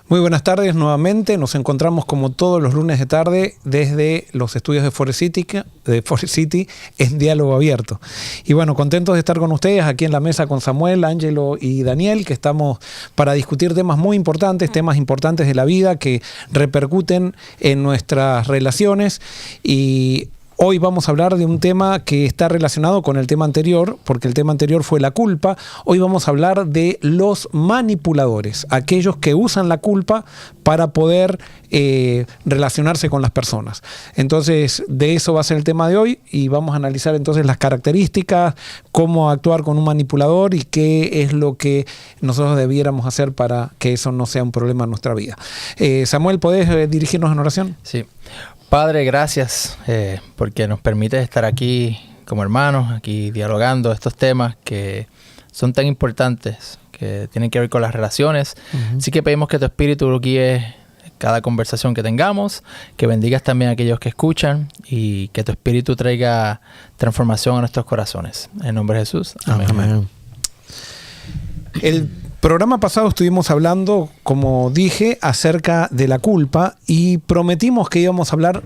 Muy buenas tardes nuevamente. Nos encontramos como todos los lunes de tarde desde los estudios de Forest City en Diálogo Abierto. Y bueno, contentos de estar con ustedes aquí en la mesa con Samuel, Ángelo y Daniel, que estamos para discutir temas muy importantes, temas importantes de la vida que repercuten en nuestras relaciones. Y hoy vamos a hablar de un tema que está relacionado con el tema anterior, porque el tema anterior fue la culpa. Hoy vamos a hablar de los manipuladores, aquellos que usan la culpa para poder relacionarse con las personas. Entonces, de eso va a ser el tema de hoy y vamos a analizar entonces las características, cómo actuar con un manipulador y qué es lo que nosotros debiéramos hacer para que eso no sea un problema en nuestra vida. Samuel, ¿podés dirigirnos en oración? Sí. Padre, gracias porque nos permite estar aquí como hermanos, aquí dialogando estos temas que son tan importantes, que tienen que ver con las relaciones. Así que pedimos que tu Espíritu guíe cada conversación que tengamos, que bendigas también a aquellos que escuchan y que tu Espíritu traiga transformación a nuestros corazones. En nombre de Jesús. Amén. Amén. El programa pasado estuvimos hablando, como dije, acerca de la culpa y prometimos que íbamos a hablar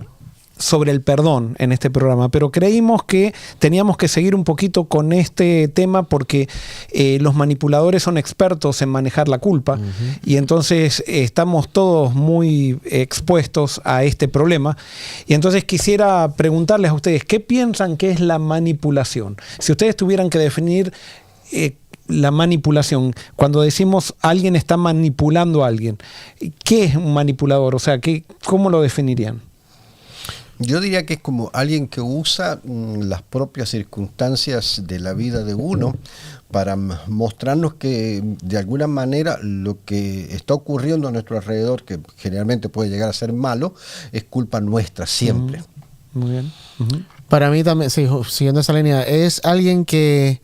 sobre el perdón en este programa, pero creímos que teníamos que seguir un poquito con este tema porque los manipuladores son expertos en manejar la culpa y entonces estamos todos muy expuestos a este problema. Y entonces quisiera preguntarles a ustedes, ¿qué piensan que es la manipulación? Si ustedes tuvieran que definir la manipulación, cuando decimos alguien está manipulando a alguien, ¿qué es un manipulador? O sea, ¿cómo lo definirían? Yo diría que es como alguien que usa las propias circunstancias de la vida de uno para mostrarnos que de alguna manera lo que está ocurriendo a nuestro alrededor, que generalmente puede llegar a ser malo, es culpa nuestra siempre. Muy bien. Para mí también, sí, siguiendo esa línea, es alguien que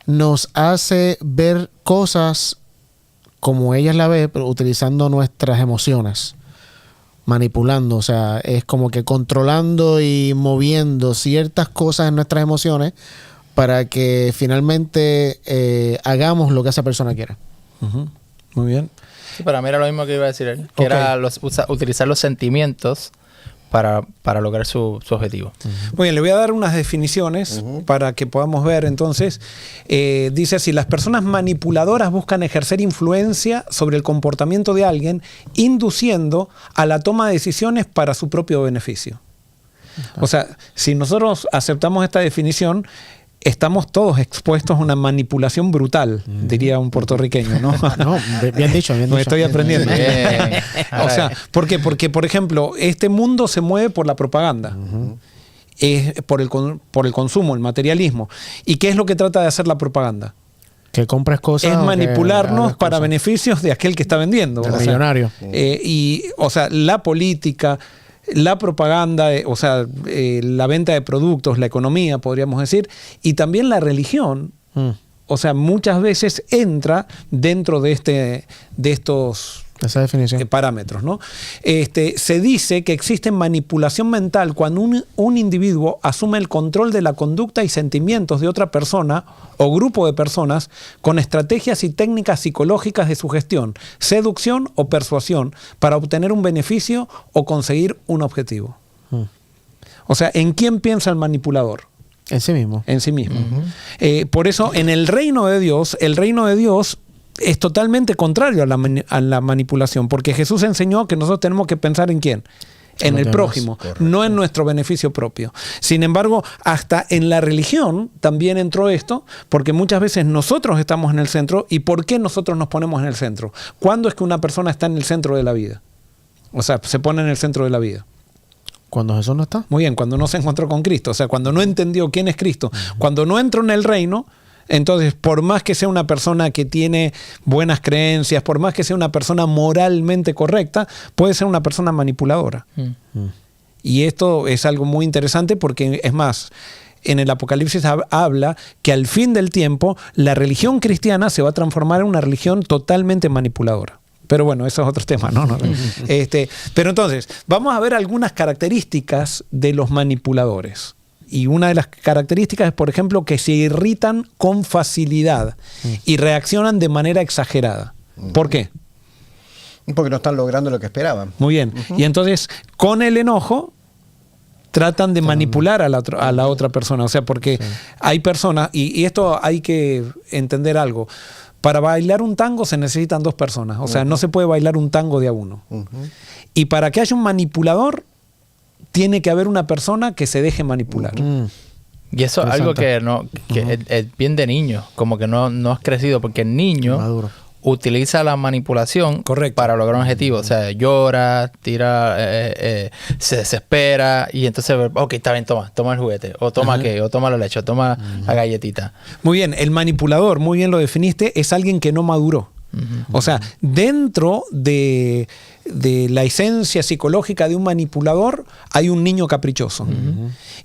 nos hace ver cosas como ellas la ven, pero utilizando nuestras emociones, manipulando, o sea, es como que controlando y moviendo ciertas cosas en nuestras emociones para que finalmente hagamos lo que esa persona quiera. Muy bien. Sí, para mí era lo mismo que iba a decir él, que era utilizar los sentimientos para lograr su objetivo. Muy bien, le voy a dar unas definiciones para que podamos ver. Entonces, dice así: las personas manipuladoras buscan ejercer influencia sobre el comportamiento de alguien, induciendo a la toma de decisiones para su propio beneficio. O sea, si nosotros aceptamos esta definición, estamos todos expuestos a una manipulación brutal, diría un puertorriqueño, ¿no? No, bien dicho, bien dicho. Me estoy aprendiendo. Bien. O sea, ¿por qué? Porque, por ejemplo, este mundo se mueve por la propaganda. Es por el consumo, el materialismo. ¿Y qué es lo que trata de hacer la propaganda? Que compres cosas. Es manipularnos para beneficios de aquel que está vendiendo. Del millonario. O sea, la política, la propaganda, la venta de productos, la economía, podríamos decir, y también la religión, o sea, muchas veces entra dentro de estos esa definición. Parámetros, ¿no? Se dice que existe manipulación mental cuando un individuo asume el control de la conducta y sentimientos de otra persona o grupo de personas con estrategias y técnicas psicológicas de sugestión, seducción o persuasión para obtener un beneficio o conseguir un objetivo. O sea, ¿en quién piensa el manipulador? En sí mismo. En sí mismo. Por eso, en el reino de Dios es totalmente contrario a la manipulación, porque Jesús enseñó que nosotros tenemos que pensar en quién, en el prójimo, no en nuestro beneficio propio. Sin embargo, hasta en la religión también entró esto, porque muchas veces nosotros estamos en el centro. ¿Y por qué nosotros nos ponemos en el centro? ¿Cuándo es que una persona está en el centro de la vida? O sea, se pone en el centro de la vida. Cuando Jesús no está. Muy bien, cuando no se encontró con Cristo, o sea, cuando no entendió quién es Cristo, cuando no entró en el reino. Entonces, por más que sea una persona que tiene buenas creencias, por más que sea una persona moralmente correcta, puede ser una persona manipuladora. Y esto es algo muy interesante porque, es más, en el Apocalipsis habla que al fin del tiempo la religión cristiana se va a transformar en una religión totalmente manipuladora. Pero bueno, eso es otro tema, ¿no? Pero entonces, vamos a ver algunas características de los manipuladores. Y una de las características es, por ejemplo, que se irritan con facilidad y reaccionan de manera exagerada. ¿Por qué? Porque no están logrando lo que esperaban. Muy bien. Y entonces, con el enojo, tratan de manipular a la otra persona. O sea, porque hay personas, y esto hay que entender algo. Para bailar un tango se necesitan 2 personas. O sea, no se puede bailar un tango de a uno. Y para que haya un manipulador, tiene que haber una persona que se deje manipular. Y eso es algo que es bien de niño, como que no has crecido, porque el niño Maduro. utiliza la manipulación para lograr un objetivo. O sea, llora, tira, se desespera y entonces, ok, está bien, toma el juguete, o toma qué, o toma la leche, o toma la galletita. Muy bien, el manipulador, muy bien lo definiste, es alguien que no maduró. O sea, dentro de la esencia psicológica de un manipulador hay un niño caprichoso.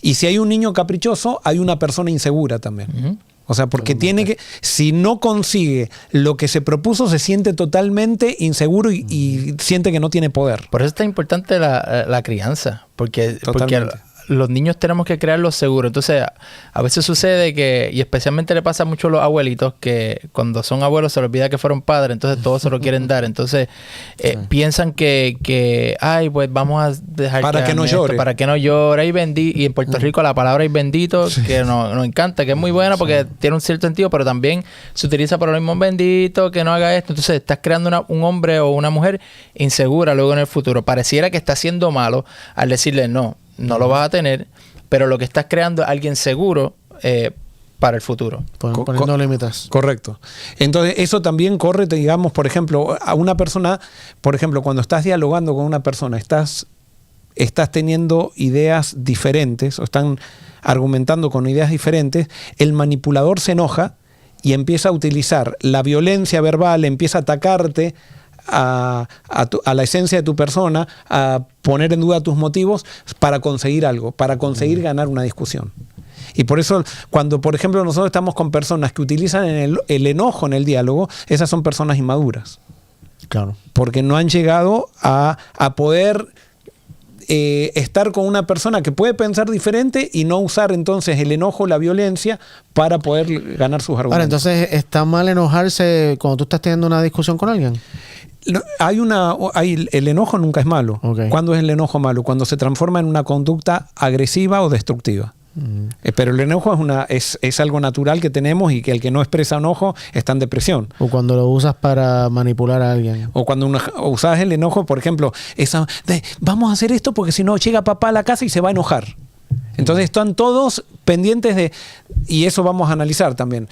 Y si hay un niño caprichoso, hay una persona insegura también. O sea, porque tiene que, si no consigue lo que se propuso, se siente totalmente inseguro y siente que no tiene poder. Por eso es tan importante la crianza, porque los niños tenemos que crearlos seguros. Entonces, a veces sucede que, y especialmente le pasa mucho a los abuelitos, que cuando son abuelos se les olvida que fueron padres, entonces todos se lo quieren dar. Entonces, piensan que, ay, pues vamos a dejar para que no llore. Para que no llore. Y en Puerto Rico la palabra "y bendito", que nos encanta, que es muy buena porque tiene un cierto sentido, pero también se utiliza para lo mismo, bendito, que no haga esto. Entonces, estás creando un hombre o una mujer insegura luego en el futuro. Pareciera que está siendo malo al decirle no lo vas a tener, pero lo que estás creando es alguien seguro para el futuro. Poniendo límites. Correcto. Entonces, eso también corre, digamos, por ejemplo, a una persona, por ejemplo, cuando estás dialogando con una persona, estás teniendo ideas diferentes o están argumentando con ideas diferentes, el manipulador se enoja y empieza a utilizar la violencia verbal, empieza a atacarte a la esencia de tu persona, a poner en duda tus motivos para conseguir algo, para conseguir ganar una discusión. Y por eso, cuando, por ejemplo, nosotros estamos con personas que utilizan el enojo en el diálogo, esas son personas inmaduras. Claro. Porque no han llegado a poder estar con una persona que puede pensar diferente y no usar entonces el enojo, la violencia para poder ganar sus argumentos. Ahora, entonces, ¿está mal enojarse cuando tú estás teniendo una discusión con alguien? El enojo nunca es malo. Okay. ¿Cuándo es el enojo malo? Cuando se transforma en una conducta agresiva o destructiva. Pero el enojo es algo natural que tenemos y que el que no expresa enojo está en depresión. O cuando lo usas para manipular a alguien. O cuando usas el enojo, por ejemplo, vamos a hacer esto porque si no llega papá a la casa y se va a enojar. Entonces están todos pendientes de... Y eso vamos a analizar también.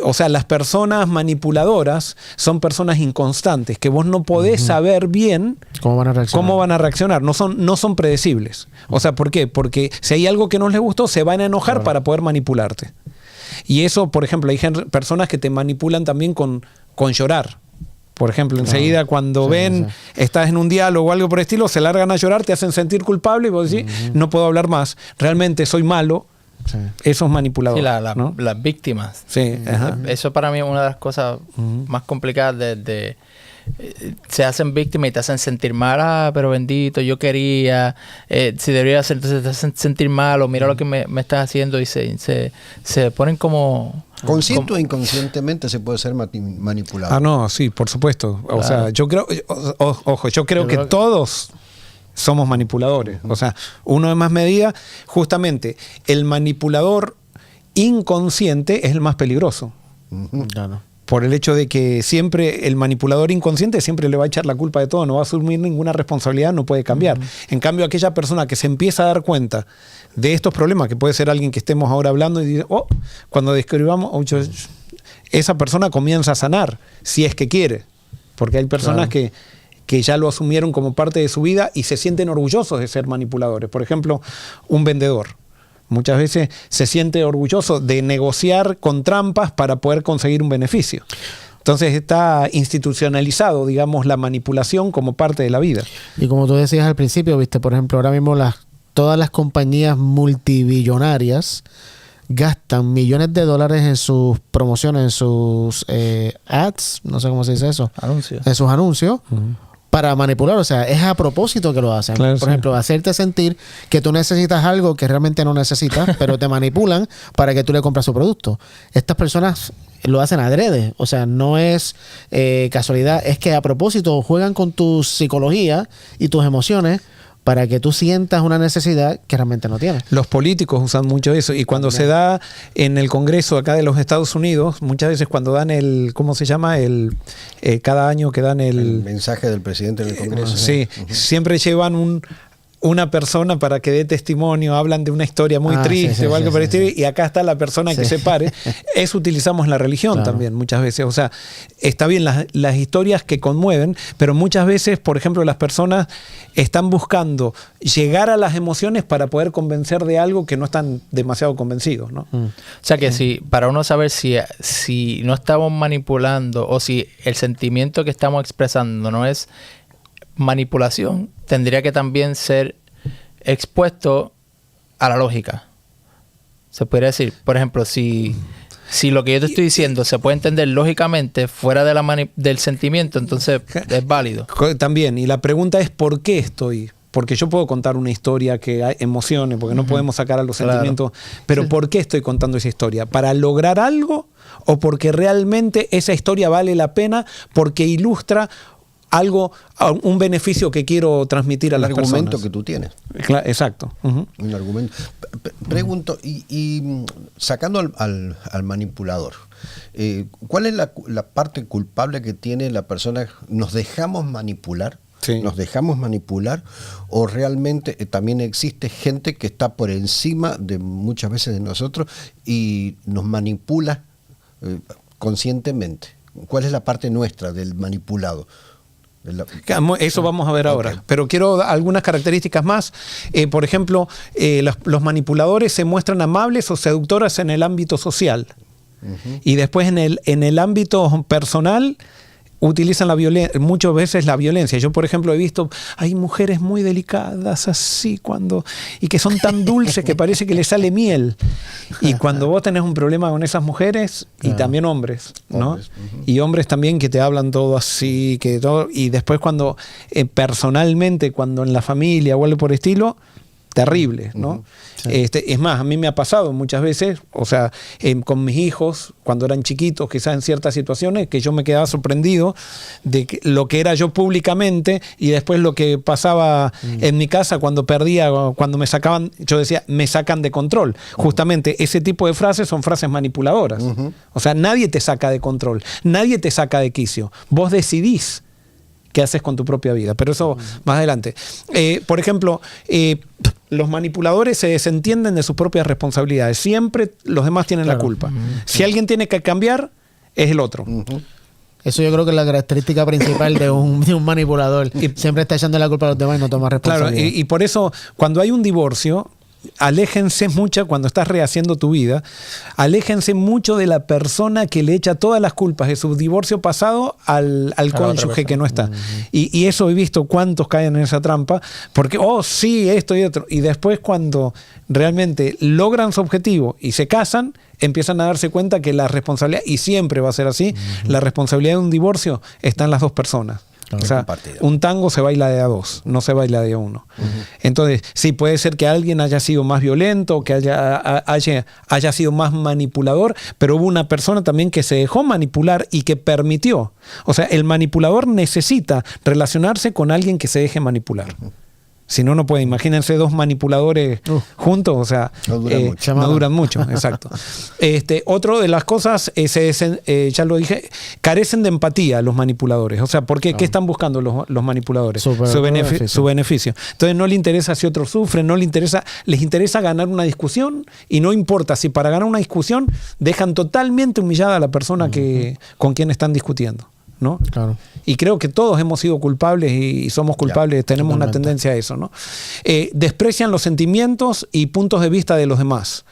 O sea, las personas manipuladoras son personas inconstantes, que vos no podés saber bien cómo van a reaccionar. No son predecibles. O sea, ¿por qué? Porque si hay algo que no les gustó, se van a enojar para poder manipularte. Y eso, por ejemplo, hay personas que te manipulan también con llorar. Por ejemplo, enseguida cuando estás en un diálogo o algo por el estilo, se largan a llorar, te hacen sentir culpable y vos decís, no puedo hablar más, realmente soy malo. Sí. Eso es manipulador. Sí, ¿no? Las víctimas. Sí, eso para mí es una de las cosas más complicadas se hacen víctimas y te hacen sentir mal. Pero bendito, yo quería, si debería hacer, entonces te hacen sentir mal, o mira lo que me estás haciendo, y se ponen como... Consciente o inconscientemente se puede ser manipulado. No, sí, por supuesto. Claro. O sea, yo creo que todos somos manipuladores. O sea, uno de más medida, justamente, el manipulador inconsciente es el más peligroso. Claro. Por el hecho de que siempre el manipulador inconsciente siempre le va a echar la culpa de todo, no va a asumir ninguna responsabilidad, no puede cambiar. En cambio, aquella persona que se empieza a dar cuenta de estos problemas, que puede ser alguien que estemos ahora hablando y dice, cuando describamos, esa persona comienza a sanar, si es que quiere. Porque hay personas que ya lo asumieron como parte de su vida y se sienten orgullosos de ser manipuladores. Por ejemplo, un vendedor. Muchas veces se siente orgulloso de negociar con trampas para poder conseguir un beneficio. Entonces está institucionalizado, digamos, la manipulación como parte de la vida. Y como tú decías al principio, viste, por ejemplo, ahora mismo todas las compañías multibillonarias gastan millones de dólares en sus promociones, en sus ads, no sé cómo se dice eso. Anuncios. En sus anuncios. Para manipular, o sea, es a propósito que lo hacen. Claro, por ejemplo, hacerte sentir que tú necesitas algo que realmente no necesitas, pero te manipulan para que tú le compres su producto. Estas personas lo hacen adrede. O sea, no es casualidad. Es que a propósito juegan con tu psicología y tus emociones para que tú sientas una necesidad que realmente no tienes. Los políticos usan mucho eso. Y cuando se da en el Congreso acá de los Estados Unidos, muchas veces cuando dan ¿cómo se llama? Cada año que dan el mensaje del presidente en el Congreso. Sí, siempre llevan una persona para que dé testimonio, hablan de una historia muy triste o algo por el estilo, y acá está la persona que se pare. Eso utilizamos en la religión también muchas veces. O sea, está bien las historias que conmueven, pero muchas veces, por ejemplo, las personas están buscando llegar a las emociones para poder convencer de algo que no están demasiado convencidos, ¿no? O sea que si para uno saber si no estamos manipulando o si el sentimiento que estamos expresando no es manipulación, tendría que también ser expuesto a la lógica. Se podría decir, por ejemplo, si lo que yo te estoy diciendo se puede entender lógicamente fuera de del sentimiento, entonces es válido. También, y la pregunta es ¿por qué estoy? Porque yo puedo contar una historia que emocione, porque no podemos sacar a los sentimientos, pero ¿por qué estoy contando esa historia? ¿Para lograr algo o porque realmente esa historia vale la pena porque ilustra algo, un beneficio que quiero transmitir a las personas? Un argumento que tú tienes. Exacto. Un argumento. Pregunto, y sacando al manipulador, ¿cuál es la parte culpable que tiene la persona? ¿Nos dejamos manipular? Sí. ¿Nos dejamos manipular? ¿O realmente también existe gente que está por encima de muchas veces de nosotros y nos manipula conscientemente? ¿Cuál es la parte nuestra del manipulado? Eso vamos a ver ahora, pero quiero dar algunas características más. Por ejemplo, los manipuladores se muestran amables o seductoras en el ámbito social, y después en el ámbito personal utilizan muchas veces la violencia. Yo, por ejemplo, he visto, hay mujeres muy delicadas así y que son tan dulces que parece que les sale miel. Y cuando vos tenés un problema con esas mujeres, y también hombres, ¿no? Y hombres también que te hablan todo así, y después cuando personalmente, cuando en la familia o algo por el estilo, terrible, ¿no? Sí. Es más, a mí me ha pasado muchas veces, o sea, con mis hijos, cuando eran chiquitos, quizás en ciertas situaciones, que yo me quedaba sorprendido de lo que era yo públicamente y después lo que pasaba en mi casa cuando perdía, cuando me sacaban, yo decía, me sacan de control. Justamente ese tipo de frases son frases manipuladoras. O sea, nadie te saca de control, nadie te saca de quicio. Vos decidís qué haces con tu propia vida, pero eso más adelante. Por ejemplo, los manipuladores se desentienden de sus propias responsabilidades. Siempre los demás tienen la culpa. Si alguien tiene que cambiar, es el otro. Eso yo creo que es la característica principal de un manipulador. Siempre está echando la culpa a los demás y no toma responsabilidad. Claro, y por eso, cuando hay un divorcio, aléjense mucho, cuando estás rehaciendo tu vida, aléjense mucho de la persona que le echa todas las culpas de su divorcio pasado al cónyuge que no está. Y eso he visto cuántos caen en esa trampa, porque, sí, esto y otro. Y después cuando realmente logran su objetivo y se casan, empiezan a darse cuenta que la responsabilidad, y siempre va a ser así, la responsabilidad de un divorcio está en las dos personas. O sea, un tango se baila de a dos, no se baila de a uno. Entonces, sí, puede ser que alguien haya sido más violento, que haya sido más manipulador, pero hubo una persona también que se dejó manipular y que permitió. O sea, el manipulador necesita relacionarse con alguien que se deje manipular. Si no, no puede. Imagínense dos manipuladores juntos, o sea, no duran mucho. Exacto. Otro de las cosas, ya lo dije, carecen de empatía los manipuladores. O sea, ¿por qué? ¿Qué están buscando los manipuladores? Su beneficio. Entonces no les interesa si otros sufren, les interesa ganar una discusión, y no importa si para ganar una discusión dejan totalmente humillada a la persona con quien están discutiendo, ¿no? Claro. Y creo que todos hemos sido culpables y somos culpables, tenemos una tendencia a eso, ¿no? Desprecian los sentimientos y puntos de vista de los demás.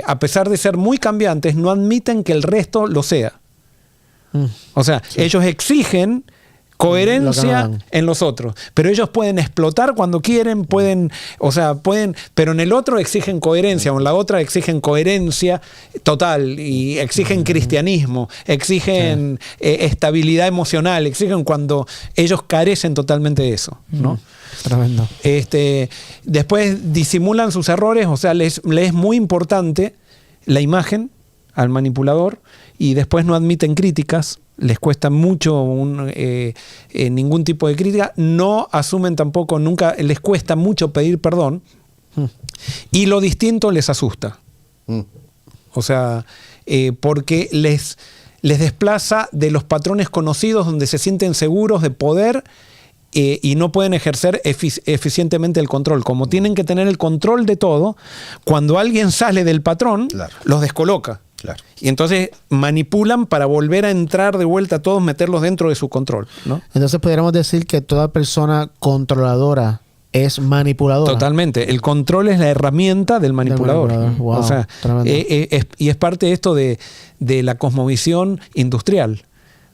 A pesar de ser muy cambiantes, no admiten que el resto lo sea. O sea, ellos exigen coherencia en los otros, pero ellos pueden explotar cuando quieren, pero en el otro exigen coherencia, o en la otra exigen coherencia total, y exigen cristianismo, exigen estabilidad emocional, exigen cuando ellos carecen totalmente de eso, ¿no? Tremendo. Después disimulan sus errores, o sea, les es muy importante la imagen. al manipulador y después no admiten críticas, les cuesta mucho ningún tipo de crítica, no asumen tampoco, nunca les cuesta mucho pedir perdón y lo distinto les asusta. O sea, porque les desplaza de los patrones conocidos donde se sienten seguros de poder y no pueden ejercer eficientemente el control. Como tienen que tener el control de todo, cuando alguien sale del patrón, Claro. los descoloca. Claro. Y entonces manipulan para volver a entrar de vuelta a todos, meterlos dentro de su control, ¿no? Entonces podríamos decir que toda persona controladora es manipuladora. Totalmente. El control es la herramienta del manipulador. Wow, o sea, tremendo. y es parte de esto de la cosmovisión industrial.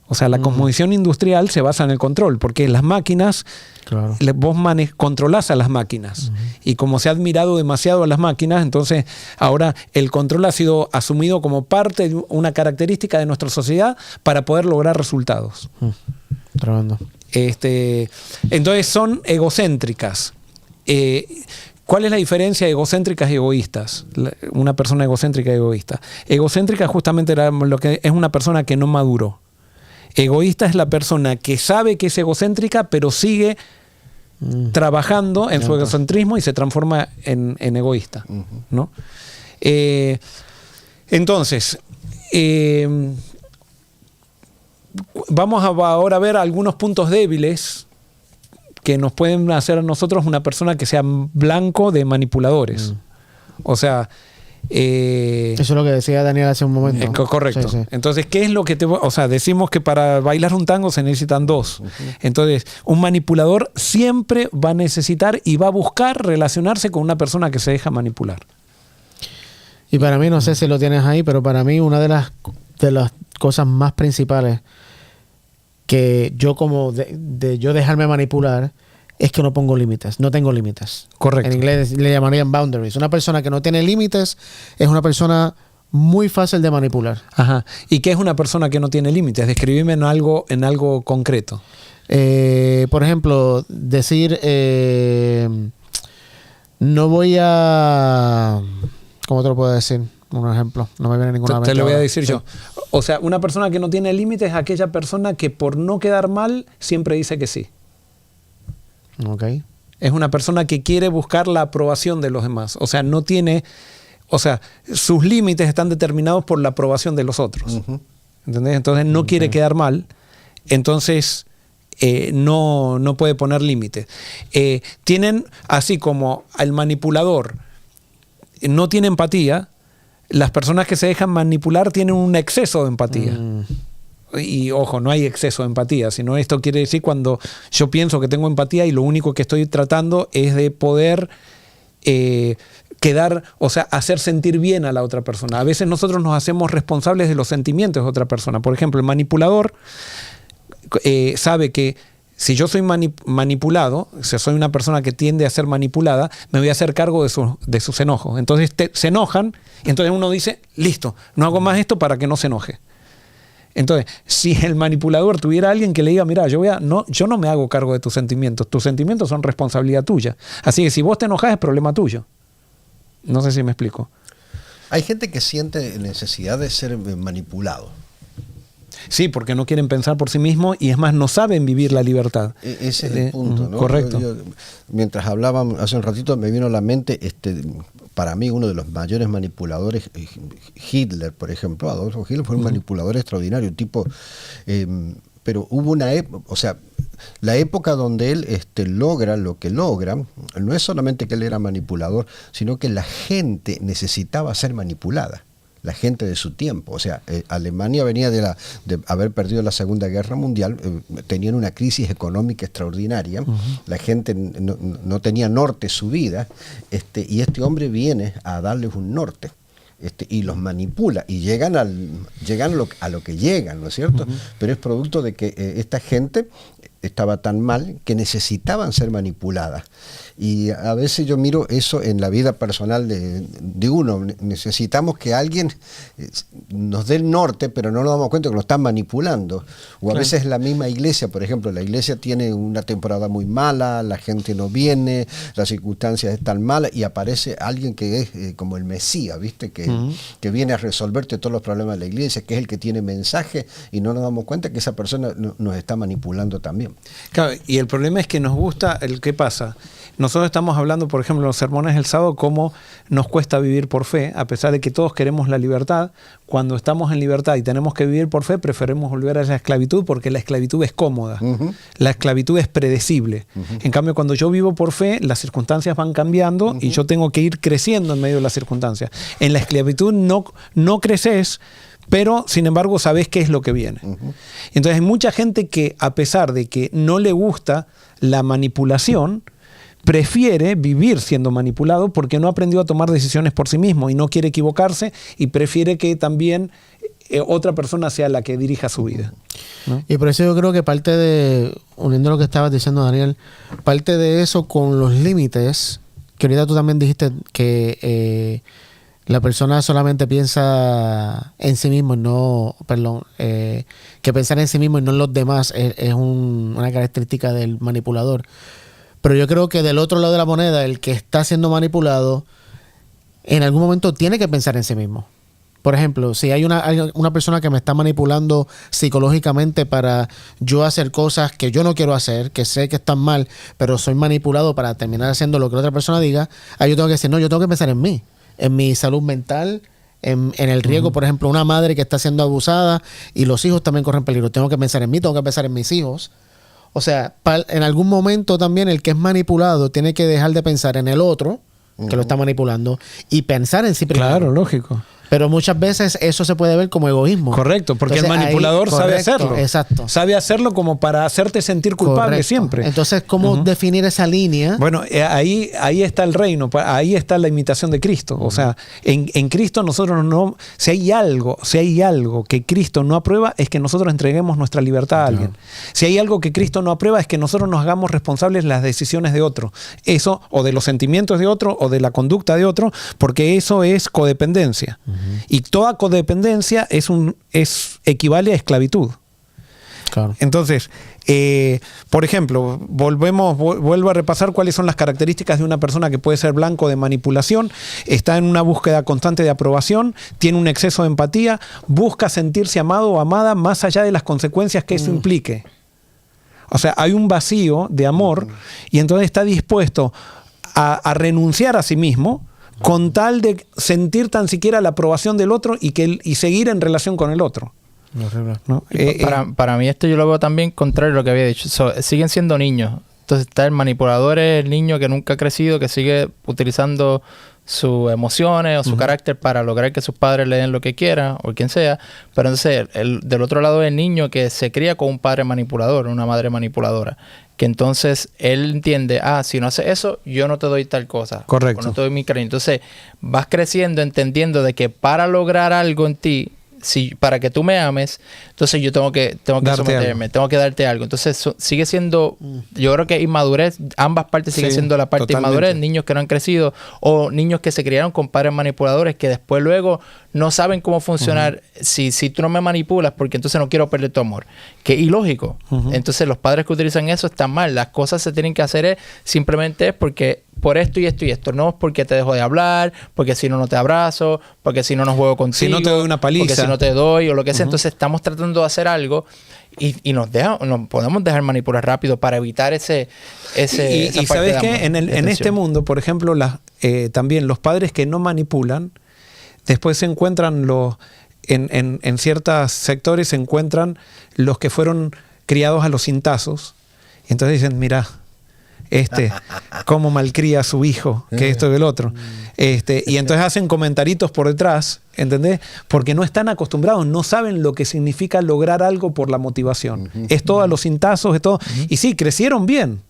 O sea, la cosmovisión industrial se basa en el control, porque las máquinas, Claro. vos controlás a las máquinas. Y como se ha admirado demasiado a las máquinas, entonces ahora el control ha sido asumido como parte de una característica de nuestra sociedad para poder lograr resultados. Tremendo. Entonces son egocéntricas. ¿Cuál es la diferencia de egocéntricas y egoístas? Una persona egocéntrica y egoísta. Egocéntrica justamente era lo que es una persona que no maduró. Egoísta es la persona que sabe que es egocéntrica, pero sigue trabajando en su egocentrismo y se transforma en egoísta, ¿no? Entonces, vamos ahora a ver algunos puntos débiles que nos pueden hacer a nosotros una persona que sea blanco de manipuladores. O sea... Eso es lo que decía Daniel hace un momento. Correcto. Sí, sí. Entonces, ¿qué es lo que o sea, decimos que para bailar un tango se necesitan dos. Entonces, un manipulador siempre va a necesitar y va a buscar relacionarse con una persona que se deja manipular. Y para mí, no sé si lo tienes ahí, pero para mí una de las cosas más principales que yo como de yo dejarme manipular es que no pongo límites, no tengo límites. Correcto. En inglés le llamarían boundaries. Una persona que no tiene límites es una persona muy fácil de manipular. Ajá. ¿Y qué es una persona que no tiene límites? Describime en algo concreto. Por ejemplo, decir no voy a... ¿Cómo te lo puedo decir? Un ejemplo. No me viene ninguna Te lo voy a ahora. decir yo. O sea, una persona que no tiene límites es aquella persona que por no quedar mal siempre dice que sí. Ok. Es una persona que quiere buscar la aprobación de los demás. O sea, no tiene... O sea, sus límites están determinados por la aprobación de los otros. ¿Entendés? Entonces no quiere quedar mal. Entonces no puede poner límites. Tienen, así como el manipulador no tiene empatía, las personas que se dejan manipular tienen un exceso de empatía. Y ojo, no hay exceso de empatía, sino esto quiere decir cuando yo pienso que tengo empatía y lo único que estoy tratando es de poder o sea, hacer sentir bien a la otra persona. A veces nosotros nos hacemos responsables de los sentimientos de otra persona. Por ejemplo, el manipulador sabe que si yo soy manipulado, o sea, soy una persona que tiende a ser manipulada, me voy a hacer cargo de sus enojos. Entonces se enojan y entonces uno dice, listo, no hago más esto para que no se enoje. Entonces, si el manipulador tuviera a alguien que le diga, mira, yo no me hago cargo de tus sentimientos son responsabilidad tuya. Así que si vos te enojas es problema tuyo. No sé si me explico. Hay gente que siente necesidad de ser manipulado. Sí, porque no quieren pensar por sí mismos y es más, no saben vivir la libertad. Ese es el punto, ¿no? Correcto. Mientras hablábamos hace un ratito me vino a la mente, para mí uno de los mayores manipuladores, Hitler, por ejemplo. Adolfo Hitler fue un manipulador extraordinario, un tipo, pero hubo una época, o sea, la época donde él logra lo que logra, no es solamente que él era manipulador, sino que la gente necesitaba ser manipulada. La gente de su tiempo, o sea, Alemania venía de haber perdido la Segunda Guerra Mundial, tenían una crisis económica extraordinaria, la gente no tenía norte su vida, y este hombre viene a darles un norte. Y los manipula y llegan a lo que llegan, ¿no es cierto? Pero es producto de que esta gente estaba tan mal que necesitaban ser manipuladas. Y a veces yo miro eso en la vida personal de uno. Necesitamos que alguien nos dé el norte, pero no nos damos cuenta que lo están manipulando. O a veces la misma iglesia, por ejemplo, la iglesia tiene una temporada muy mala, la gente no viene, las circunstancias están malas y aparece alguien que es como el Mesías, ¿viste? Que viene a resolverte todos los problemas de la iglesia, que es el que tiene mensaje, y no nos damos cuenta que esa persona nos está manipulando también. Claro, y el problema es que nos gusta, ¿qué pasa? Nosotros estamos hablando, por ejemplo, en los sermones del sábado, cómo nos cuesta vivir por fe, a pesar de que todos queremos la libertad. Cuando estamos en libertad y tenemos que vivir por fe, preferimos volver a la esclavitud porque la esclavitud es cómoda. La esclavitud es predecible. En cambio, cuando yo vivo por fe, las circunstancias van cambiando y yo tengo que ir creciendo en medio de las circunstancias. En la esclavitud no creces, pero sin embargo sabes qué es lo que viene. Entonces hay mucha gente que, a pesar de que no le gusta la manipulación, prefiere vivir siendo manipulado porque no aprendió a tomar decisiones por sí mismo y no quiere equivocarse y prefiere que también otra persona sea la que dirija su vida, ¿no? Y por eso yo creo que parte de, uniendo lo que estabas diciendo, Daniel, parte de eso con los límites, que ahorita tú también dijiste que la persona solamente piensa en sí mismo, que pensar en sí mismo y no en los demás es una característica del manipulador. Pero yo creo que del otro lado de la moneda, el que está siendo manipulado, en algún momento tiene que pensar en sí mismo. Por ejemplo, si hay una persona que me está manipulando psicológicamente para yo hacer cosas que yo no quiero hacer, que sé que están mal, pero soy manipulado para terminar haciendo lo que la otra persona diga, ahí yo tengo que decir, no, yo tengo que pensar en mí, en mi salud mental, en el riesgo, por ejemplo, una madre que está siendo abusada y los hijos también corren peligro. Tengo que pensar en mí, tengo que pensar en mis hijos. O sea, en algún momento también el que es manipulado tiene que dejar de pensar en el otro, que lo está manipulando, y pensar en sí primero. Claro, lógico. Pero muchas veces eso se puede ver como egoísmo. Correcto, porque entonces, el manipulador sabe hacerlo. Exacto. Sabe hacerlo como para hacerte sentir culpable siempre. Entonces, ¿cómo definir esa línea? Bueno, ahí está el reino, ahí está la imitación de Cristo. O sea, en Cristo nosotros no... Si hay algo que Cristo no aprueba, es que nosotros entreguemos nuestra libertad a alguien. Si hay algo que Cristo no aprueba, es que nosotros nos hagamos responsables de las decisiones de otro. Eso, o de los sentimientos de otro, o de la conducta de otro, porque eso es codependencia. Y toda codependencia equivale a esclavitud. Claro. Entonces, por ejemplo, vuelvo a repasar cuáles son las características de una persona que puede ser blanco de manipulación. Está en una búsqueda constante de aprobación, tiene un exceso de empatía, busca sentirse amado o amada más allá de las consecuencias que eso implique. O sea, hay un vacío de amor y entonces está dispuesto a renunciar a sí mismo con tal de sentir tan siquiera la aprobación del otro y seguir en relación con el otro. ¿No? Para mí esto yo lo veo también contrario a lo que había dicho. Siguen siendo niños. Entonces está el manipulador, es el niño que nunca ha crecido, que sigue utilizando sus emociones o su carácter para lograr que sus padres le den lo que quieran o quien sea. Pero entonces del otro lado es el niño que se cría con un padre manipulador, una madre manipuladora, que entonces él entiende, si no haces eso, yo no te doy tal cosa. Correcto. O no te doy mi cariño. Entonces vas creciendo entendiendo de que para lograr algo en ti, para que tú me ames, entonces yo tengo que someterme, tengo que darte algo. Entonces sigue siendo, yo creo que inmadurez, ambas partes siguen siendo la parte totalmente. inmadurez, niños que no han crecido o niños que se criaron con padres manipuladores que después luego no saben cómo funcionar si tú no me manipulas porque entonces no quiero perder tu amor. Que ilógico. Entonces los padres que utilizan eso están mal. Las cosas se tienen que hacer simplemente es porque por esto y esto y esto. No es porque te dejo de hablar, porque si no, no te abrazo, porque si no, no juego contigo. Si no te doy una paliza. Porque si no te doy o lo que sea. Entonces estamos tratando de hacer algo y nos podemos dejar manipular rápido para evitar esa y parte ¿sabes de qué? En este mundo, por ejemplo, también los padres que no manipulan, después se encuentran en ciertos sectores se encuentran los que fueron criados a los cintazos. Y entonces dicen, mira, cómo malcría a su hijo, que esto y el otro. Y entonces hacen comentaritos por detrás, ¿entendés? Porque no están acostumbrados, no saben lo que significa lograr algo por la motivación. Es todo a los cintazos, es todo. Y sí, crecieron bien.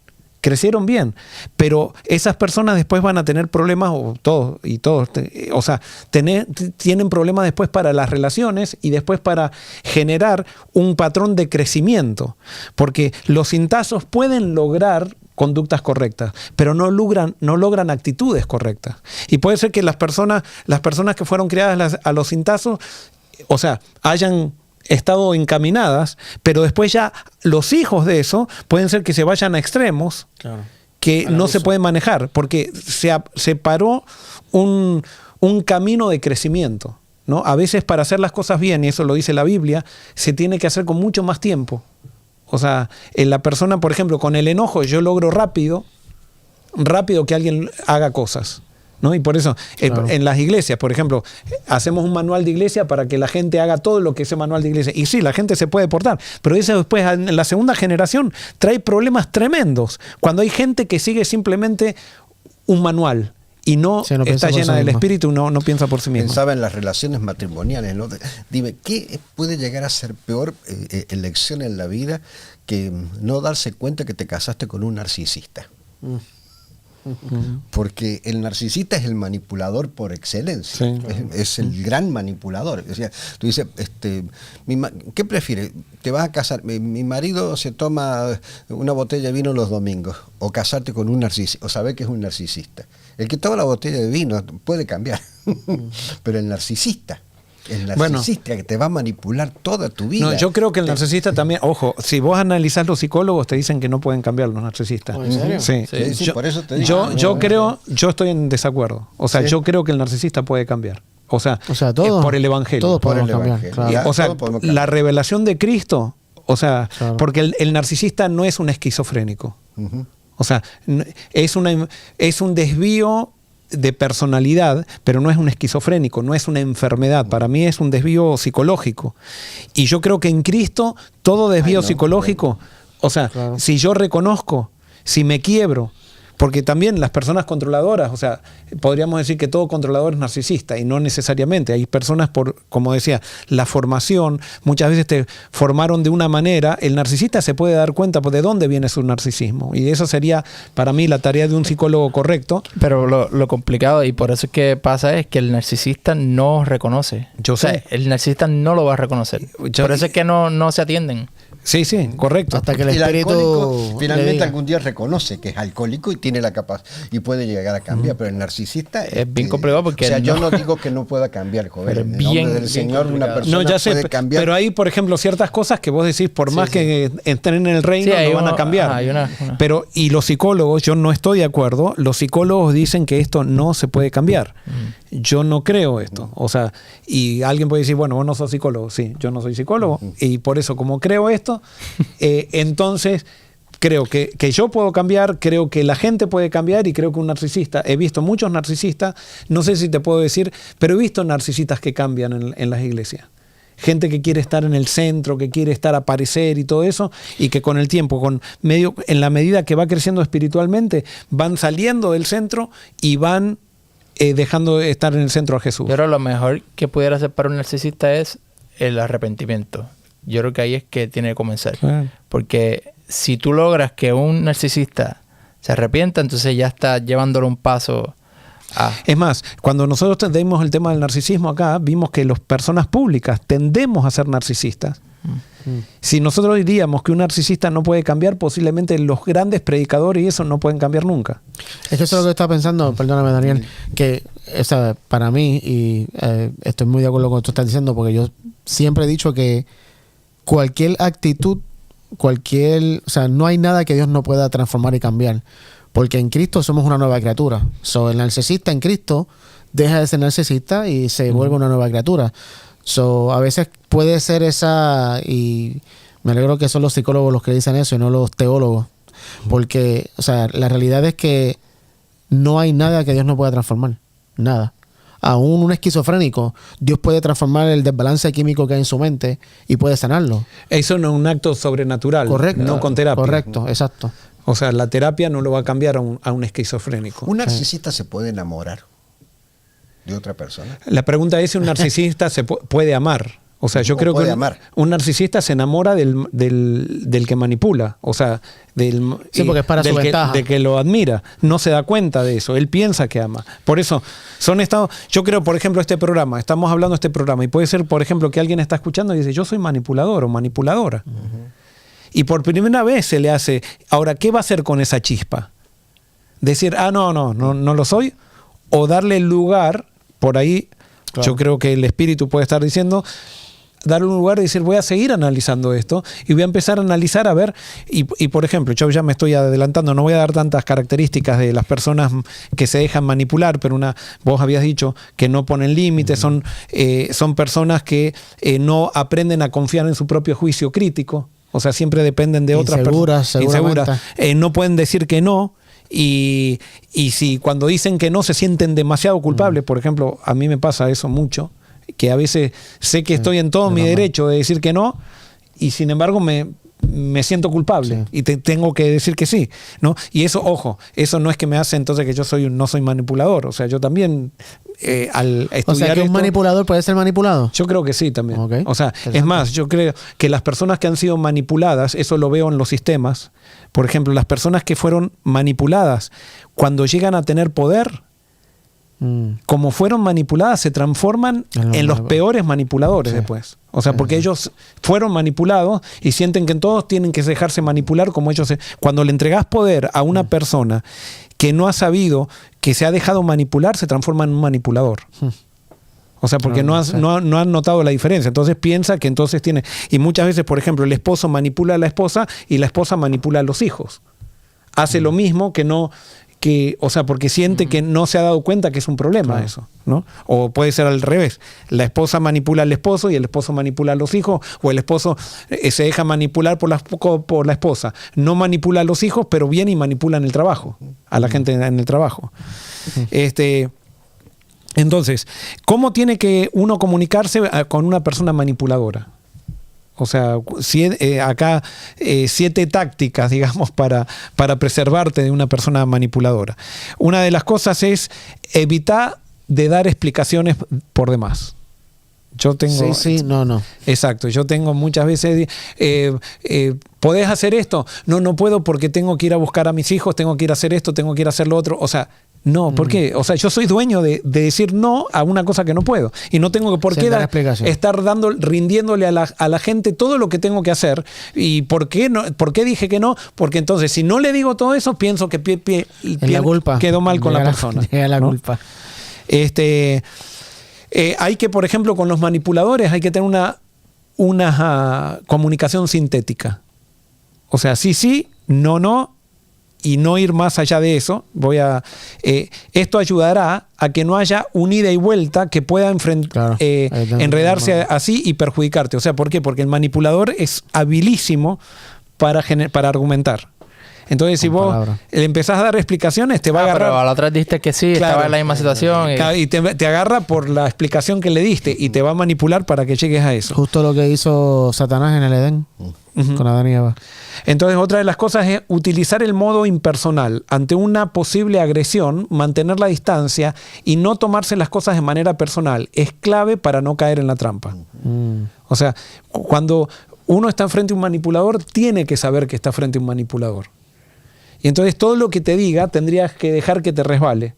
crecieron bien, pero esas personas después van a tener problemas, o sea, tienen problemas después para las relaciones y después para generar un patrón de crecimiento, porque los cintazos pueden lograr conductas correctas, pero no logran actitudes correctas. Y puede ser que las personas que fueron criadas a los cintazos, o sea, hayan estado encaminadas, pero después ya los hijos de eso pueden ser que se vayan a extremos que no se pueden manejar, porque se paró un camino de crecimiento, ¿no? A veces para hacer las cosas bien, y eso lo dice la Biblia, se tiene que hacer con mucho más tiempo. O sea, en la persona, por ejemplo, con el enojo yo logro rápido que alguien haga cosas, ¿no? Y por eso en las iglesias, por ejemplo, hacemos un manual de iglesia para que la gente haga todo lo que ese manual de iglesia. Y sí, la gente se puede portar, pero eso después en la segunda generación trae problemas tremendos. Cuando hay gente que sigue simplemente un manual y no está llena del Espíritu, no piensa por sí misma. Pensaba en las relaciones matrimoniales, ¿no? Dime, ¿qué puede llegar a ser peor elección en la vida que no darse cuenta que te casaste con un narcisista? Porque el narcisista es el manipulador por excelencia. Sí, claro. Es el gran manipulador. O sea, tú dices, ¿qué prefieres? ¿Te vas a casar? Mi marido se toma una botella de vino los domingos, o casarte con un narcisista, o saber que es un narcisista. El que toma la botella de vino puede cambiar, pero el narcisista que te va a manipular toda tu vida. No, yo creo que el narcisista también, ojo, si vos analizás los psicólogos te dicen que no pueden cambiar los narcisistas. ¿En serio? Sí. Por eso te digo. Yo estoy en desacuerdo. O sea, yo creo que el narcisista puede cambiar. O sea todos, por el Evangelio. Todos podemos cambiar. Claro. O sea, la revelación de Cristo, o sea, porque el narcisista no es un esquizofrénico. O sea, es un desvío de personalidad, pero no es un esquizofrénico, no es una enfermedad. Para mí es un desvío psicológico. Y yo creo que en Cristo todo desvío psicológico, o sea, si yo reconozco, si me quiebro, porque también las personas controladoras, o sea, podríamos decir que todo controlador es narcisista, y no necesariamente. Hay personas, como decía, la formación, muchas veces te formaron de una manera. El narcisista se puede dar cuenta de dónde viene su narcisismo, y eso sería para mí la tarea de un psicólogo correcto. Pero lo complicado, y por eso es que pasa, es que el narcisista no reconoce. O sea, el narcisista no lo va a reconocer. Por eso es que no se atienden. Sí, correcto. Hasta que el espíritu finalmente algún día reconoce que es alcohólico y tiene la capacidad y puede llegar a cambiar, pero el narcisista es bien complicado, porque yo no digo que no pueda cambiar, joven. En el nombre del Señor, una persona puede cambiar. Pero hay, por ejemplo, ciertas cosas que vos decís, por más que estén en el reino, no van a cambiar. Pero, y los psicólogos, yo no estoy de acuerdo, los psicólogos dicen que esto no se puede cambiar. Yo no creo esto. O sea, y alguien puede decir, bueno, vos no sos psicólogo. Sí, yo no soy psicólogo, y por eso, como creo esto, entonces creo que yo puedo cambiar, creo que la gente puede cambiar, y creo que un narcisista, he visto muchos narcisistas, no sé si te puedo decir, pero he visto narcisistas que cambian en las iglesias. Gente que quiere estar en el centro, que quiere aparecer y todo eso, y que con el tiempo, en la medida que va creciendo espiritualmente, van saliendo del centro y van dejando de estar en el centro a Jesús. Pero lo mejor que pudiera hacer para un narcisista es el arrepentimiento. Yo creo que ahí es que tiene que comenzar. Porque si tú logras que un narcisista se arrepienta, entonces ya está llevándolo un paso a... Es más, cuando nosotros dimos el tema del narcisismo acá, vimos que las personas públicas tendemos a ser narcisistas. Si nosotros diríamos que un narcisista no puede cambiar, posiblemente los grandes predicadores y eso no pueden cambiar nunca. Es que eso es lo que estaba pensando, perdóname Daniel, que para mí, y estoy muy de acuerdo con lo que tú estás diciendo, porque yo siempre he dicho que cualquier actitud, o sea, no hay nada que Dios no pueda transformar y cambiar, porque en Cristo somos una nueva criatura. El narcisista en Cristo deja de ser narcisista y se vuelve una nueva criatura. A veces puede ser y me alegro que son los psicólogos los que dicen eso y no los teólogos, porque, o sea, la realidad es que no hay nada que Dios no pueda transformar, nada. Aún un esquizofrénico, Dios puede transformar el desbalance químico que hay en su mente y puede sanarlo. Eso no es un acto sobrenatural, correcto, no con terapia. Correcto, exacto. O sea, la terapia no lo va a cambiar a un esquizofrénico. ¿Un narcisista se puede enamorar de otra persona? La pregunta es si un narcisista se puede amar. O sea, yo creo que un narcisista se enamora del que manipula. O sea, porque es para su ventaja. De que lo admira. No se da cuenta de eso. Él piensa que ama. Por eso, son estados... Yo creo, por ejemplo, estamos hablando de este programa, y puede ser, por ejemplo, que alguien está escuchando y dice, yo soy manipulador o manipuladora. Y por primera vez se le hace... Ahora, ¿qué va a hacer con esa chispa? Decir, no lo soy, o darle lugar, por ahí, claro. Yo creo que el espíritu puede estar diciendo... darle un lugar y decir, voy a seguir analizando esto y voy a empezar a analizar a ver, y por ejemplo, yo ya me estoy adelantando, no voy a dar tantas características de las personas que se dejan manipular, pero vos habías dicho que no ponen límites, son personas que no aprenden a confiar en su propio juicio crítico, o sea, siempre dependen de otras personas. Inseguras. No pueden decir que no. Y si cuando dicen que no se sienten demasiado culpables, por ejemplo, a mí me pasa eso mucho, que a veces sé que estoy en todo mi derecho de decir que no, y sin embargo me siento culpable y tengo que decir que sí, ¿no? Y eso, ojo, eso no es que me hace entonces que yo no soy manipulador. O sea, yo también al estudiar, o sea, que un manipulador puede ser manipulado. Yo creo que sí también. Okay. O sea, es más, yo creo que las personas que han sido manipuladas, eso lo veo en los sistemas, por ejemplo, las personas que fueron manipuladas, cuando llegan a tener poder, como fueron manipuladas, se transforman en los peores manipuladores después. O sea, porque ellos fueron manipulados y sienten que todos tienen que dejarse manipular como ellos. Cuando le entregas poder a una persona que no ha sabido, que se ha dejado manipular, se transforma en un manipulador. O sea, porque no han notado la diferencia. Entonces piensa que entonces tiene... Y muchas veces, por ejemplo, el esposo manipula a la esposa y la esposa manipula a los hijos. Hace lo mismo o sea, porque siente que no se ha dado cuenta que es un problema eso, ¿no? O puede ser al revés. La esposa manipula al esposo y el esposo manipula a los hijos, o el esposo se deja manipular por la esposa. No manipula a los hijos, pero viene y manipula en el trabajo, a la gente en el trabajo. Entonces, ¿cómo tiene que uno comunicarse con una persona manipuladora? O sea, acá 7 tácticas, digamos, para preservarte de una persona manipuladora. Una de las cosas es evitar de dar explicaciones por demás. Yo tengo... No. Exacto. Yo tengo muchas veces... ¿podés hacer esto? No puedo porque tengo que ir a buscar a mis hijos, tengo que ir a hacer esto, tengo que ir a hacer lo otro. O sea... No, ¿por qué? O sea, yo soy dueño de decir no a una cosa que no puedo. Y no tengo por qué estar rindiéndole a la gente todo lo que tengo que hacer. ¿Y por qué dije que no? Porque entonces, si no le digo todo eso, pienso que quedó mal con la persona. Llega la culpa. Hay que, por ejemplo, con los manipuladores, hay que tener una comunicación sintética. O sea, sí, no. Y no ir más allá de eso. Esto ayudará a que no haya un ida y vuelta que pueda enredarse así y perjudicarte. O sea, ¿por qué? Porque el manipulador es habilísimo para argumentar. Entonces, si vos le empezás a dar explicaciones, te va a agarrar... Pero a la otra diste que sí, estaba en la misma situación. Y te agarra por la explicación que le diste y te va a manipular para que llegues a eso. Justo lo que hizo Satanás en el Edén, con Adán y Eva. Entonces, otra de las cosas es utilizar el modo impersonal. Ante una posible agresión, mantener la distancia y no tomarse las cosas de manera personal. Es clave para no caer en la trampa. O sea, cuando uno está frente a un manipulador, tiene que saber que está frente a un manipulador. Y entonces todo lo que te diga tendrías que dejar que te resbale.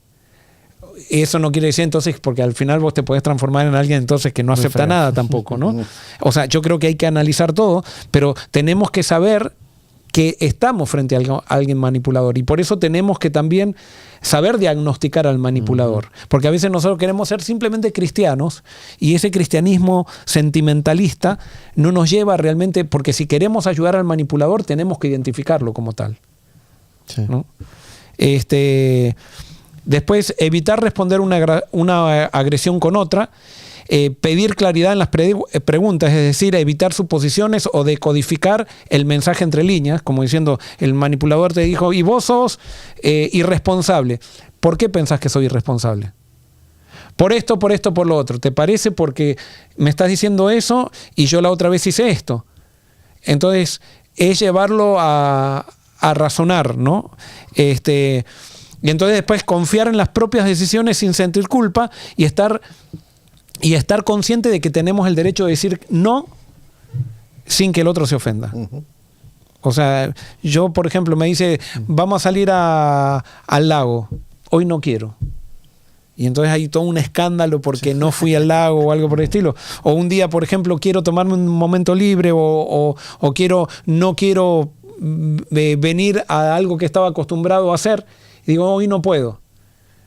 Eso no quiere decir entonces, porque al final vos te podés transformar en alguien entonces que no acepta nada tampoco, ¿no? O sea, yo creo que hay que analizar todo, pero tenemos que saber que estamos frente a alguien manipulador, y por eso tenemos que también saber diagnosticar al manipulador, porque a veces nosotros queremos ser simplemente cristianos y ese cristianismo sentimentalista no nos lleva realmente, porque si queremos ayudar al manipulador tenemos que identificarlo como tal. Sí. ¿No? Después, evitar responder una agresión con otra, pedir claridad en las preguntas, es decir, evitar suposiciones o decodificar el mensaje entre líneas, como diciendo, el manipulador te dijo, y vos sos irresponsable. ¿Por qué pensás que soy irresponsable? Por esto, por lo otro. ¿Te parece porque me estás diciendo eso y yo la otra vez hice esto? Entonces, es llevarlo a razonar, ¿no? Y entonces después confiar en las propias decisiones sin sentir culpa y estar y estar consciente de que tenemos el derecho de decir no sin que el otro se ofenda. O sea, yo, por ejemplo, me dice, vamos a salir al lago. Hoy no quiero. Y entonces hay todo un escándalo porque no fui al lago o algo por el estilo. O un día, por ejemplo, quiero tomarme un momento libre o no quiero venir a algo que estaba acostumbrado a hacer. Y digo, hoy no puedo.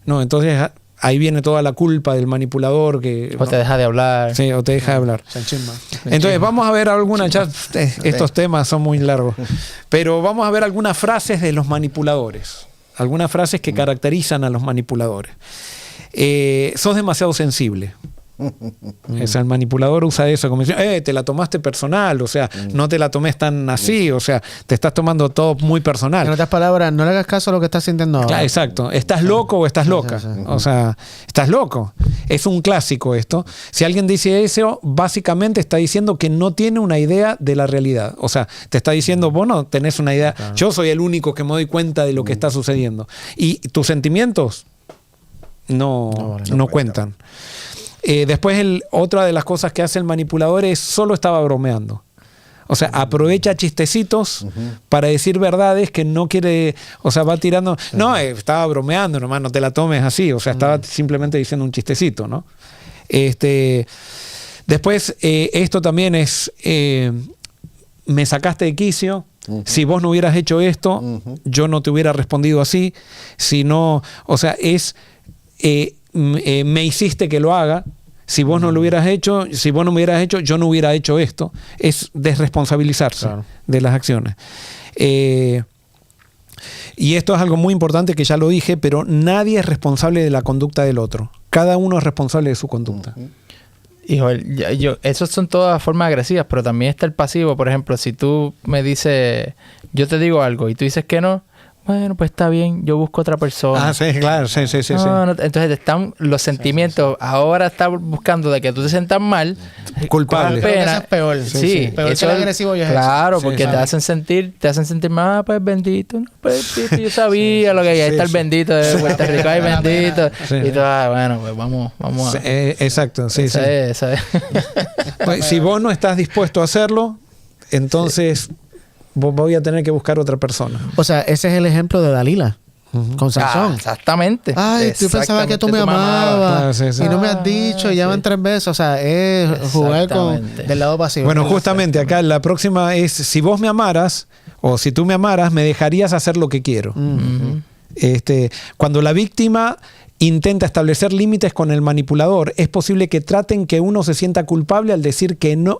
No, entonces ahí viene toda la culpa del manipulador. O te deja de hablar. Sí, o te deja de hablar. Entonces vamos a ver algunas, estos temas son muy largos, pero vamos a ver algunas frases de los manipuladores. Algunas frases que caracterizan a los manipuladores. Sos demasiado sensible. O sea, el manipulador usa eso como diciendo, te la tomaste personal, o sea, no te la tomes tan así, o sea, te estás tomando todo muy personal. En otras palabras, no le hagas caso a lo que estás sintiendo ahora. Claro, exacto. ¿Estás loco o estás loca? O sea, estás loco. Es un clásico esto. Si alguien dice eso, básicamente está diciendo que no tiene una idea de la realidad. O sea, te está diciendo, vos no tenés una idea. Claro. Yo soy el único que me doy cuenta de lo que está sucediendo. Y tus sentimientos no cuentan. Después, otra de las cosas que hace el manipulador es solo estaba bromeando. O sea, aprovecha chistecitos para decir verdades que no quiere, o sea, va tirando, no, estaba bromeando nomás, no te la tomes así, o sea, estaba simplemente diciendo un chistecito, ¿no? Después, esto también es, me sacaste de quicio. Si vos no hubieras hecho esto, yo no te hubiera respondido así. Si no, o sea, me hiciste que lo haga. Si vos no lo hubieras hecho, si vos no me hubieras hecho, yo no hubiera hecho esto. Es desresponsabilizarse de las acciones. Y esto es algo muy importante que ya lo dije, pero nadie es responsable de la conducta del otro. Cada uno es responsable de su conducta. Híjole, esos son todas formas agresivas, pero también está el pasivo. Por ejemplo, si tú me dices, yo te digo algo y tú dices que no, bueno, pues está bien, yo busco otra persona. Ah, sí, claro, sí. No, entonces están los sentimientos. Ahora estás buscando de que tú te sientas mal, culpable. Eso es peor. Sí, peor que el agresivo ya es claro, eso. porque te hacen sentir más, pues bendito, no, pues yo sabía lo que hay. Ahí está el bendito de Puerto Rico, ay bendito. Y tú, bueno, pues vamos a. Exacto, sí. Esa es. Pues, si vos no estás dispuesto a hacerlo, entonces voy a tener que buscar otra persona. O sea, ese es el ejemplo de Dalila con Sansón. Exactamente. Ay, tú pensabas que tú me amabas y no me has dicho, ya van 3 veces. O sea, es jugar del lado pasivo. Bueno, justamente acá la próxima es, si vos me amaras o si tú me amaras, me dejarías hacer lo que quiero. Cuando la víctima intenta establecer límites con el manipulador, es posible que traten que uno se sienta culpable al decir que no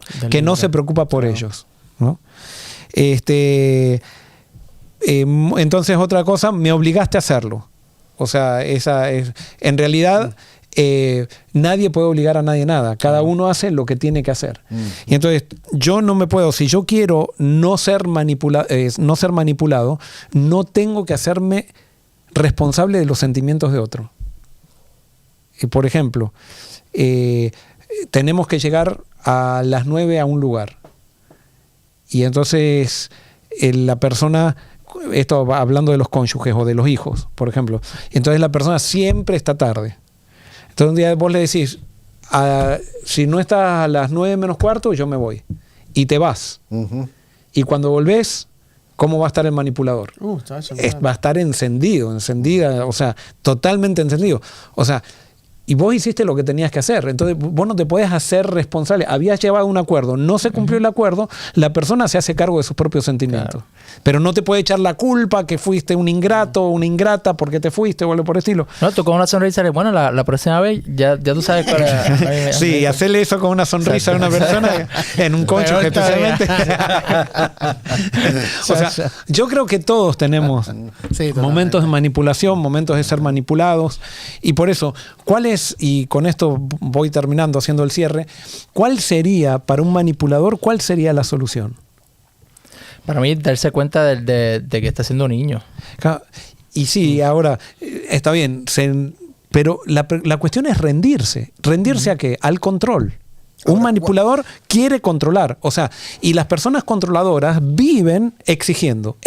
se preocupa por ellos, ¿no? Entonces otra cosa, me obligaste a hacerlo. O sea, en realidad nadie puede obligar a nadie nada. Cada uno hace lo que tiene que hacer. Y entonces yo no me puedo, si yo quiero no ser manipulado, no tengo que hacerme responsable de los sentimientos de otro. Por ejemplo, tenemos que llegar a las 9 a un lugar. Y entonces la persona, esto hablando de los cónyuges o de los hijos, por ejemplo, entonces la persona siempre está tarde. Entonces un día vos le decís, si no estás a las 9 menos cuarto, yo me voy. Y te vas. Y cuando volvés, ¿cómo va a estar el manipulador? Va a estar encendida, o sea, totalmente encendido. O sea, y vos hiciste lo que tenías que hacer. Entonces vos no te puedes hacer responsable. Habías llevado un acuerdo, no se cumplió el acuerdo, la persona se hace cargo de sus propios sentimientos. Claro. Pero no te puede echar la culpa que fuiste un ingrato o una ingrata porque te fuiste o algo por el estilo. No, tú con una sonrisa, bueno, la próxima vez ya tú sabes cuál es. Sí, hacerle eso con una sonrisa a una persona en un cónyuge especialmente. O sea, yo creo que todos tenemos momentos de manipulación, momentos de ser manipulados. Y por eso, ¿cuál es? Y con esto voy terminando haciendo el cierre. ¿Cuál sería para un manipulador, cuál sería la solución? Para mí, darse cuenta de que está siendo un niño. Y sí, ahora está bien, pero la cuestión es rendirse. ¿Rendirse a qué? Al control. Un manipulador quiere controlar, o sea, y las personas controladoras viven exigiendo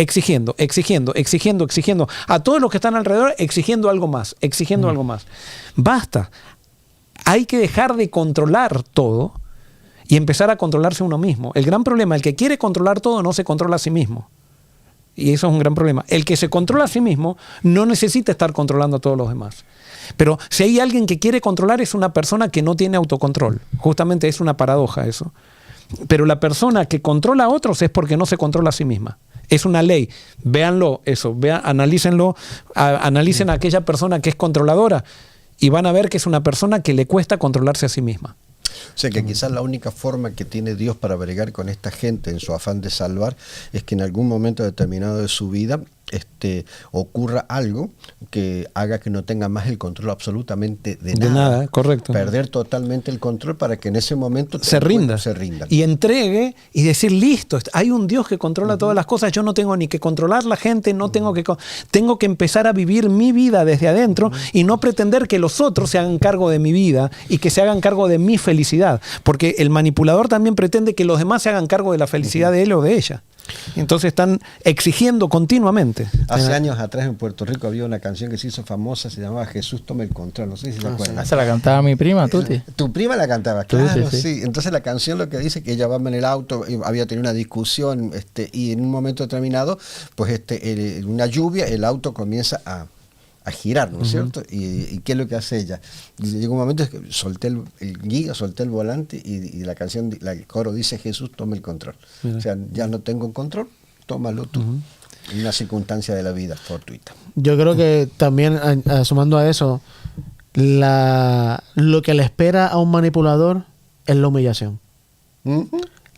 a todos los que están alrededor, exigiendo algo más. Basta. Hay que dejar de controlar todo y empezar a controlarse uno mismo. El gran problema, el que quiere controlar todo no se controla a sí mismo. Y eso es un gran problema. El que se controla a sí mismo no necesita estar controlando a todos los demás. Pero si hay alguien que quiere controlar, es una persona que no tiene autocontrol. Justamente es una paradoja eso. Pero la persona que controla a otros es porque no se controla a sí misma. Es una ley. Véanlo eso, analícenlo, analicen a aquella persona que es controladora y van a ver que es una persona que le cuesta controlarse a sí misma. O sea que quizás la única forma que tiene Dios para bregar con esta gente en su afán de salvar es que en algún momento determinado de su vida ocurra algo que haga que no tenga más el control absolutamente de nada. De nada, correcto. Perder totalmente el control para que en ese momento se rinda. Y entregue y decir, listo, hay un Dios que controla todas las cosas, yo no tengo ni que controlar la gente, no tengo que empezar a vivir mi vida desde adentro y no pretender que los otros se hagan cargo de mi vida y que se hagan cargo de mi felicidad. Porque el manipulador también pretende que los demás se hagan cargo de la felicidad de él o de ella. Entonces están exigiendo continuamente. Hace años atrás en Puerto Rico había una canción que se hizo famosa, se llamaba Jesús toma el control, no sé si se acuerdan. Se la cantaba mi prima, Tuti. Tu prima la cantaba, claro, Tuti, sí. Entonces la canción lo que dice que ella va en el auto, había tenido una discusión y en un momento determinado, pues una lluvia, el auto comienza a girar, ¿no es cierto? ¿Y qué es lo que hace ella? Llegó un momento que solté el volante y la canción, el coro dice Jesús toma el control. O sea, ya no tengo el control, tómalo tú. En una circunstancia de la vida fortuita. Yo creo que también, sumando a eso, lo que le espera a un manipulador es la humillación.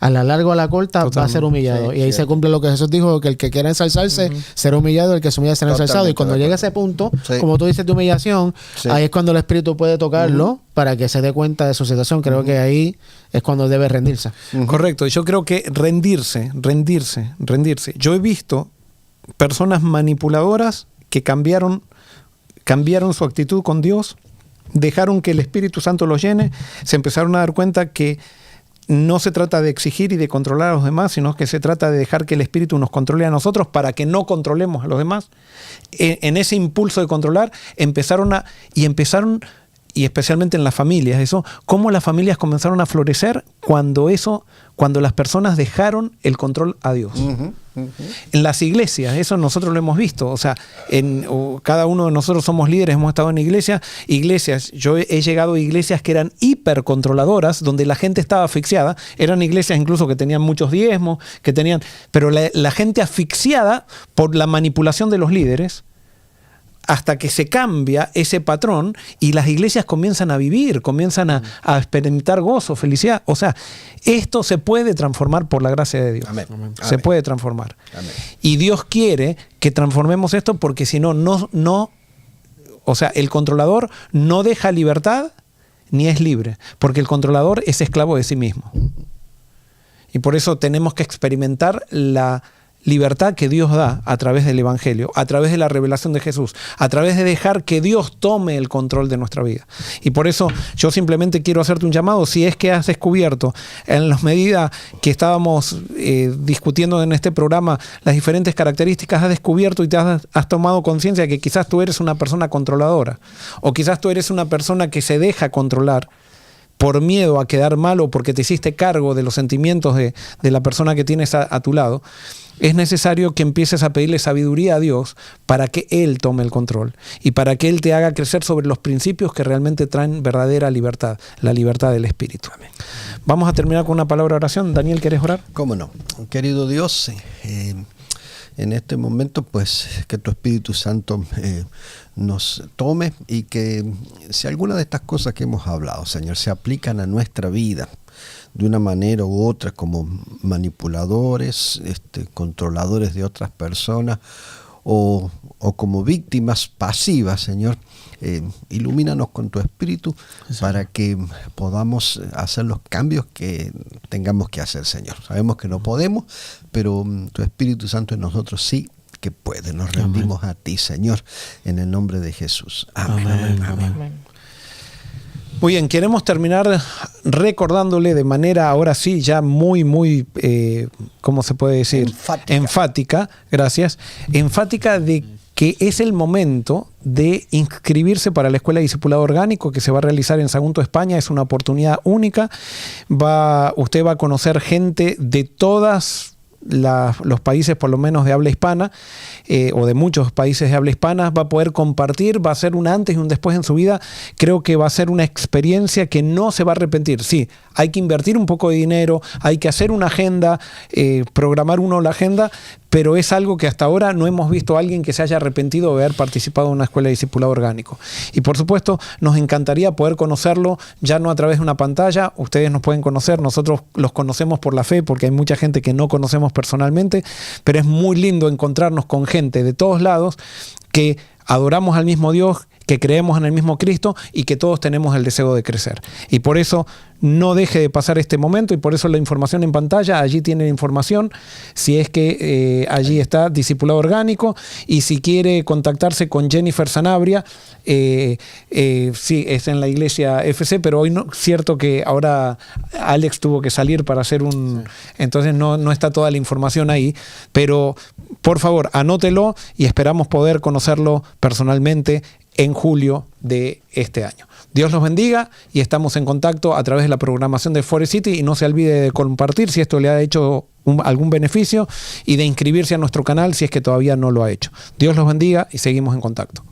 A la larga o a la corta totalmente. Va a ser humillado. Sí, y ahí se cumple lo que Jesús dijo, que el que quiera ensalzarse será humillado, el que se humilla será ensalzado. Y cuando llegue a ese punto, como tú dices, de humillación, ahí es cuando el Espíritu puede tocarlo para que se dé cuenta de su situación. Creo que ahí es cuando debe rendirse. Correcto. Yo creo que rendirse. Yo he visto personas manipuladoras que cambiaron su actitud con Dios, dejaron que el Espíritu Santo los llene, se empezaron a dar cuenta que no se trata de exigir y de controlar a los demás, sino que se trata de dejar que el Espíritu nos controle a nosotros para que no controlemos a los demás. En ese impulso de controlar empezaron, y especialmente en las familias, cómo las familias comenzaron a florecer cuando las personas dejaron el control a Dios. En las iglesias, eso nosotros lo hemos visto, o sea, cada uno de nosotros somos líderes, hemos estado en iglesias, yo he llegado a iglesias que eran hipercontroladoras, donde la gente estaba asfixiada, eran iglesias incluso que tenían muchos diezmos, pero la gente asfixiada por la manipulación de los líderes, hasta que se cambia ese patrón y las iglesias comienzan a vivir, comienzan a experimentar gozo, felicidad. O sea, esto se puede transformar por la gracia de Dios. Amén. Se puede transformar. Amén. Y Dios quiere que transformemos esto porque si no, o sea, el controlador no deja libertad ni es libre, porque el controlador es esclavo de sí mismo. Y por eso tenemos que experimentar la libertad que Dios da a través del Evangelio, a través de la revelación de Jesús, a través de dejar que Dios tome el control de nuestra vida. Y por eso yo simplemente quiero hacerte un llamado, si es que has descubierto en las medidas que estábamos discutiendo en este programa, las diferentes características, has descubierto y has tomado conciencia que quizás tú eres una persona controladora, o quizás tú eres una persona que se deja controlar por miedo a quedar mal o porque te hiciste cargo de los sentimientos de la persona que tienes a tu lado, es necesario que empieces a pedirle sabiduría a Dios para que Él tome el control y para que Él te haga crecer sobre los principios que realmente traen verdadera libertad, la libertad del Espíritu. Amén. Vamos a terminar con una palabra de oración. Daniel, ¿quieres orar? ¿Cómo no? Querido Dios, en este momento, pues, que tu Espíritu Santo nos tome y que si alguna de estas cosas que hemos hablado, Señor, se aplican a nuestra vida de una manera u otra como manipuladores, controladores de otras personas o como víctimas pasivas, Señor, ilumínanos con tu Espíritu para que podamos hacer los cambios que tengamos que hacer, Señor. Sabemos que no podemos, pero tu Espíritu Santo en nosotros sí que puede. Nos rendimos a ti, Señor, en el nombre de Jesús. Amén. Amén. Amén. Amén. Muy bien, queremos terminar recordándole de manera, ahora sí, ya muy, ¿cómo se puede decir? Enfática. Enfática, gracias. Enfática de que es el momento de inscribirse para la Escuela de Discipulado Orgánico que se va a realizar en Sagunto, España. Es una oportunidad única. Usted va a conocer gente de todos los países, por lo menos de habla hispana, o de muchos países de habla hispana. Va a poder compartir, va a ser un antes y un después en su vida. Creo que va a ser una experiencia que no se va a arrepentir. Sí, hay que invertir un poco de dinero, hay que hacer una agenda, programar uno la agenda, pero es algo que hasta ahora no hemos visto a alguien que se haya arrepentido de haber participado en una escuela de discipulado orgánico. Y por supuesto, nos encantaría poder conocerlo, ya no a través de una pantalla. Ustedes nos pueden conocer, nosotros los conocemos por la fe, porque hay mucha gente que no conocemos personalmente, pero es muy lindo encontrarnos con gente de todos lados que adoramos al mismo Dios, que creemos en el mismo Cristo y que todos tenemos el deseo de crecer. Y por eso no deje de pasar este momento, y por eso la información en pantalla, allí tiene información, si es que allí está Discipulado Orgánico, y si quiere contactarse con Jennifer Sanabria, sí, es en la iglesia FC, pero hoy no, cierto que ahora Alex tuvo que salir para hacer un... Entonces no está toda la información ahí, pero por favor, anótelo y esperamos poder conocerlo personalmente en julio de este año. Dios los bendiga y estamos en contacto a través de la programación de Forest City, y no se olvide de compartir si esto le ha hecho algún beneficio y de inscribirse a nuestro canal si es que todavía no lo ha hecho. Dios los bendiga y seguimos en contacto.